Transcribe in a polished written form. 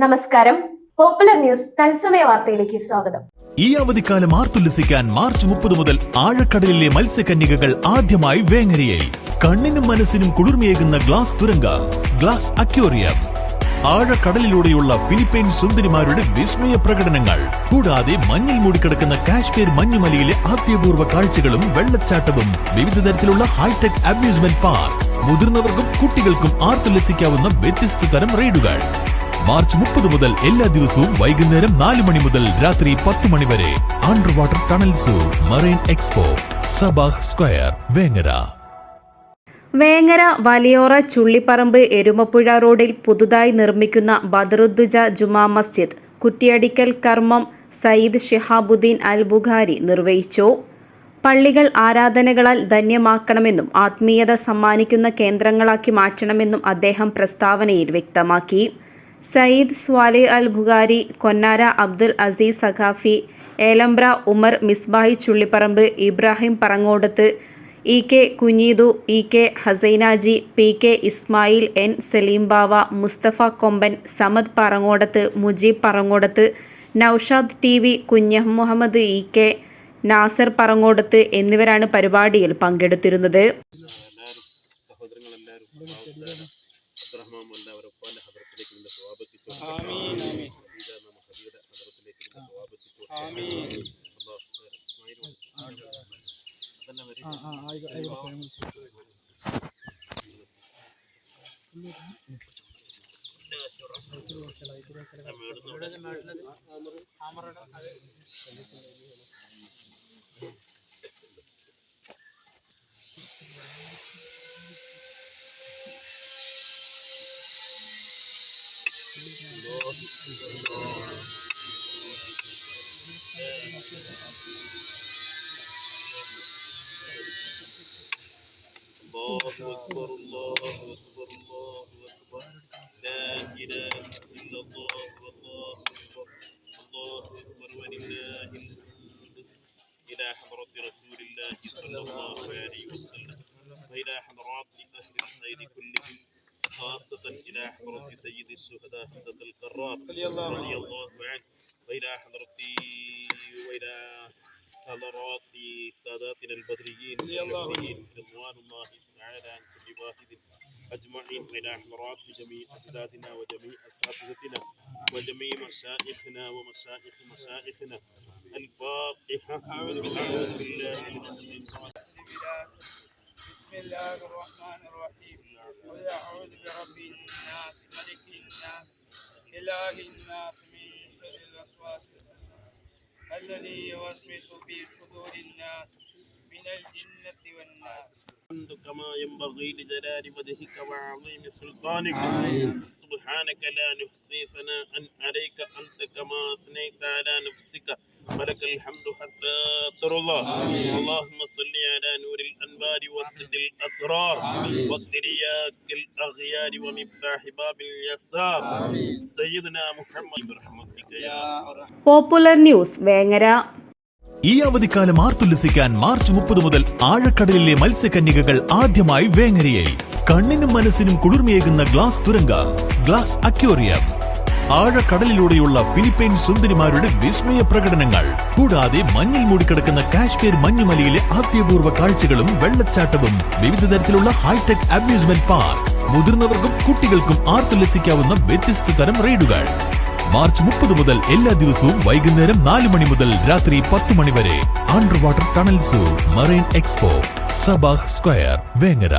നമസ്കാരം. Popular news തത്സമയ വാർത്തയിലേക്ക് സ്വാഗതം. ഈ അവധിക്കാലം ആർത്തുല്ലസിക്കാൻ മാർച്ച് 30 മുതൽ ആഴക്കടലിലെ മത്സ്യകന്യകകൾ ആദ്യമായി വേങ്ങരയിൽ. കണ്ണിനും മനസ്സിനും കുളിർമയേകുന്ന ഗ്ലാസ് തുരങ്ക, ഗ്ലാസ് അക്വേറിയം, ആഴക്കടലിലൂടെയുള്ള ഫിലിപ്പൈൻ സുന്ദരിമാരുടെ വിസ്മയ പ്രകടനങ്ങൾ, കൂടാതെ മഞ്ഞിൽ മൂടിക്കിടക്കുന്ന കാശ്മീർ മഞ്ഞുമലയിലെ ആദ്യപൂർവ്വ കാഴ്ചകളും വെള്ളച്ചാട്ടവും, വിവിധ തരത്തിലുള്ള ഹൈടെക് അമ്യൂസ്മെന്റ് പാർക്ക്, മുതിർന്നവർക്കും കുട്ടികൾക്കും ആർത്തുല്ലസിക്കാവുന്ന വ്യത്യസ്ത തരം റൈഡുകൾ. മാർച്ച് 30 മുതൽ എല്ലാ ദിവസവും വൈകുന്നേരം 4 മണി മുതൽ രാത്രി 10 മണി വരെ under water tunnel zoo, marine expo, Sabah square, Vengara. Vengara Valiyora Chullipparamba Erumappuzha റോഡിൽ പുതുതായി നിർമ്മിക്കുന്ന ബദറുദ്ദുജ ജുമാ മസ്ജിദ് കുറ്റിയടിക്കൽ കർമ്മം സയ്യിദ് ഷിഹാബുദ്ദീൻ അൽ ബുഖാരി നിർവഹിച്ചു. പള്ളികൾ ആരാധനകളാൽ ധന്യമാക്കണമെന്നും ആത്മീയത സമ്മാനിക്കുന്ന കേന്ദ്രങ്ങളാക്കി മാറ്റണമെന്നും അദ്ദേഹം പ്രസ്താവനയിൽ വ്യക്തമാക്കി. Sayyid Swali Al Bukhari, Konnara Abdul Azeez Saqafi, Elambra Umar Misbahi Chullipparamba, Ibrahim Parangodath, E K Kunheedu, E K Hasainaji, P K Ismail, N Saleem Bava, Musthafa Komban, Samad Parangodath, Mujeeb Parangodath, Noushad T V, Kunhah E K, Nasar Parangodath എന്നിവരാണ് പരിപാടിയിൽ പങ്കെടുത്തിരുന്നത്. الله أكبر الله أكبر الله أكبر لا إله إلا الله والله أكبر الله أكبر ولله الحمد إلى حضرة رسول الله صلى الله عليه وسلم وإلى حضرات أهل الخير كلهم خاصة إلى حضرة سيد الشهداء حمزة القرات رضي الله عنه وإلى حضرة حضرات ساداتنا البدريين والمهديين رضوان الله تعالى عن كل واحد أجمعين وإلى حضرات جميع أجدادنا وجميع أساتذتنا وجميع مشايخنا ومشايخ مشايخنا. الفاتحة. أعوذ بالله من الشيطان. بسم الله الرحمن الرحيم. قل أعوذ برب الناس ملك الناس إله الناس من شر الوسواس الذي يوسوس في صدور الناس من الجنة والناس. كما ينبغي لجلال وجهك وعظيم سلطانك. سبحانك لا نحصي ثناء عليك أنت كما أثنيت على نفسك ولك الحمد حتى ترضى. اللهم صل على نور الأنبار وسد الأسرار وقترياك الأغيار ومفتاح باب اليسار سيدنا محمد برحمتك يا رحمن. Popular news Vengara. ഈ അവധിക്കാലം ആർത്തുല്ലസിക്കാൻ മാർച്ച് 30 മുതൽ ആഴക്കടലിലെ മത്സ്യകന്യകകൾ ആദ്യമായി വേങ്ങരയിൽ. കണ്ണിനും മനസ്സിനും കുളിർമയേകുന്ന ഗ്ലാസ് തുരങ്ക, ഗ്ലാസ് അക്വേറിയം, ആഴക്കടലിലൂടെയുള്ള ഫിലിപ്പൈൻ സുന്ദരിമാരുടെ വിസ്മയ പ്രകടനങ്ങൾ, കൂടാതെ മഞ്ഞിൽ മൂടിക്കിടക്കുന്ന കാശ്മീർ മഞ്ഞുമലയിലെ ആദ്യപൂർവ്വ കാഴ്ചകളും വെള്ളച്ചാട്ടവും, വിവിധ തരത്തിലുള്ള ഹൈടെക് അമ്യൂസ്മെന്റ് പാർക്ക്, മുതിർന്നവർക്കും കുട്ടികൾക്കും ആർത്തുല്ലസിക്കാവുന്ന വ്യത്യസ്ത തരം റൈഡുകൾ. മാർച്ച് 30 മുതൽ എല്ലാ ദിവസവും വൈകുന്നേരം 4 മണി മുതൽ രാത്രി 10 മണി വരെ under water tunnel zoo, marine expo, Sabah square, Vengara.